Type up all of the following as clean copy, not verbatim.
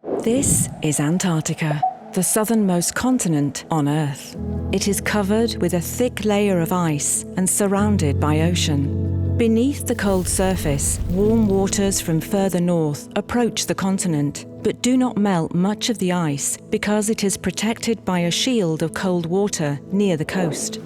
This is Antarctica, the southernmost continent on Earth. It is covered with a thick layer of ice and surrounded by ocean. Beneath the cold surface, warm waters from further north approach the continent, but do not melt much of the ice because it is protected by a shield of cold water near the coast.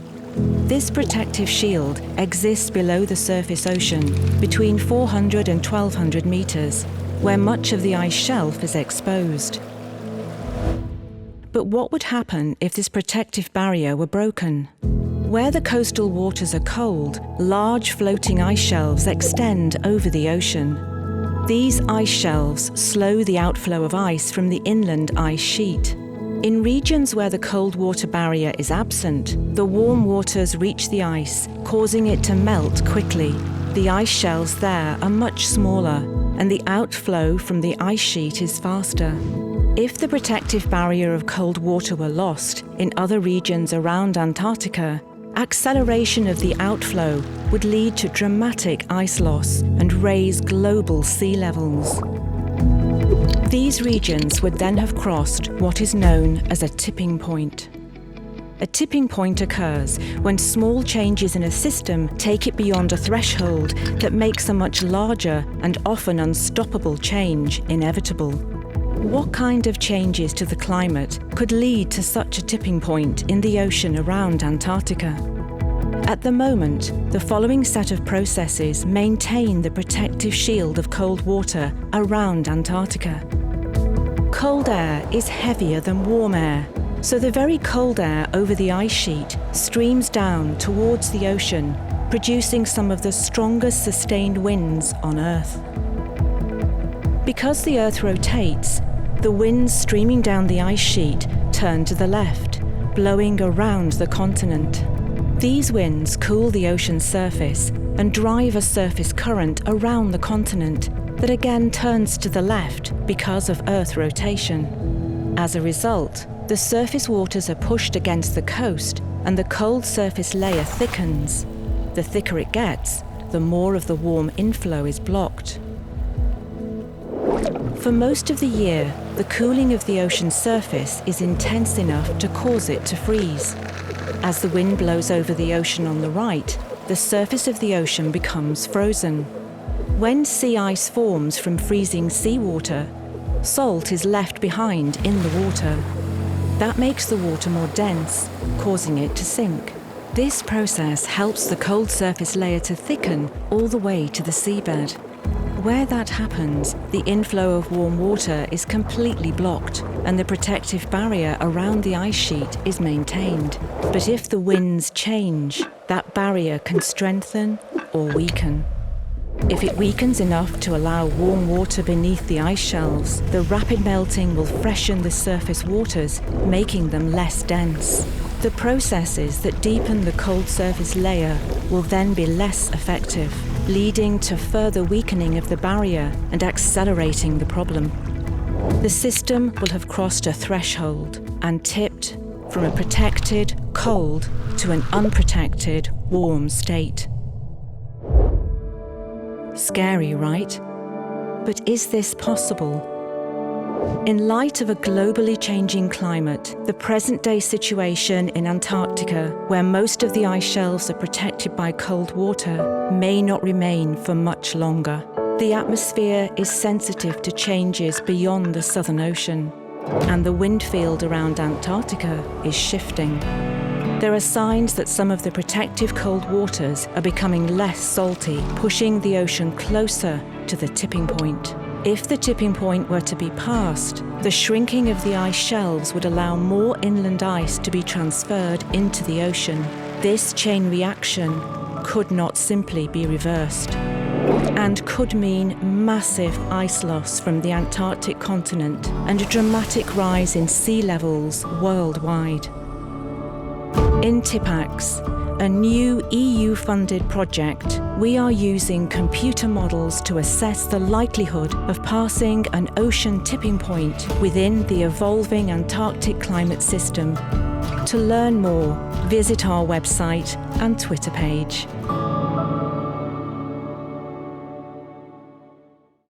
This protective shield exists below the surface ocean, between 400 and 1,200 meters, where much of the ice shelf is exposed. But what would happen if this protective barrier were broken? Where the coastal waters are cold, large floating ice shelves extend over the ocean. These ice shelves slow the outflow of ice from the inland ice sheet. In regions where the cold water barrier is absent, the warm waters reach the ice, causing it to melt quickly. The ice shelves there are much smaller, and the outflow from the ice sheet is faster. If the protective barrier of cold water were lost in other regions around Antarctica, acceleration of the outflow would lead to dramatic ice loss and raise global sea levels. These regions would then have crossed what is known as a tipping point. A tipping point occurs when small changes in a system take it beyond a threshold that makes a much larger and often unstoppable change inevitable. What kind of changes to the climate could lead to such a tipping point in the ocean around Antarctica? At the moment, the following set of processes maintain the protective shield of cold water around Antarctica. Cold air is heavier than warm air, so the very cold air over the ice sheet streams down towards the ocean, producing some of the strongest sustained winds on Earth. Because the Earth rotates, the winds streaming down the ice sheet turn to the left, blowing around the continent. These winds cool the ocean surface and drive a surface current around the continent that again turns to the left because of Earth rotation. As a result, the surface waters are pushed against the coast and the cold surface layer thickens. The thicker it gets, the more of the warm inflow is blocked. For most of the year, the cooling of the ocean surface is intense enough to cause it to freeze. As the wind blows over the ocean on the right, the surface of the ocean becomes frozen. When sea ice forms from freezing seawater, salt is left behind in the water. That makes the water more dense, causing it to sink. This process helps the cold surface layer to thicken all the way to the seabed. Where that happens, the inflow of warm water is completely blocked and the protective barrier around the ice sheet is maintained. But if the winds change, that barrier can strengthen or weaken. If it weakens enough to allow warm water beneath the ice shelves, the rapid melting will freshen the surface waters, making them less dense. The processes that deepen the cold surface layer will then be less effective, leading to further weakening of the barrier and accelerating the problem. The system will have crossed a threshold and tipped from a protected, cold to an unprotected, warm state. Scary, right? But is this possible? In light of a globally changing climate, the present-day situation in Antarctica, where most of the ice shelves are protected by cold water, may not remain for much longer. The atmosphere is sensitive to changes beyond the Southern Ocean, and the wind field around Antarctica is shifting. There are signs that some of the protective cold waters are becoming less salty, pushing the ocean closer to the tipping point. If the tipping point were to be passed, the shrinking of the ice shelves would allow more inland ice to be transferred into the ocean. This chain reaction could not simply be reversed, and could mean massive ice loss from the Antarctic continent and a dramatic rise in sea levels worldwide. In TIPAX, a new EU-funded project, we are using computer models to assess the likelihood of passing an ocean tipping point within the evolving Antarctic climate system. To learn more, visit our website and Twitter page.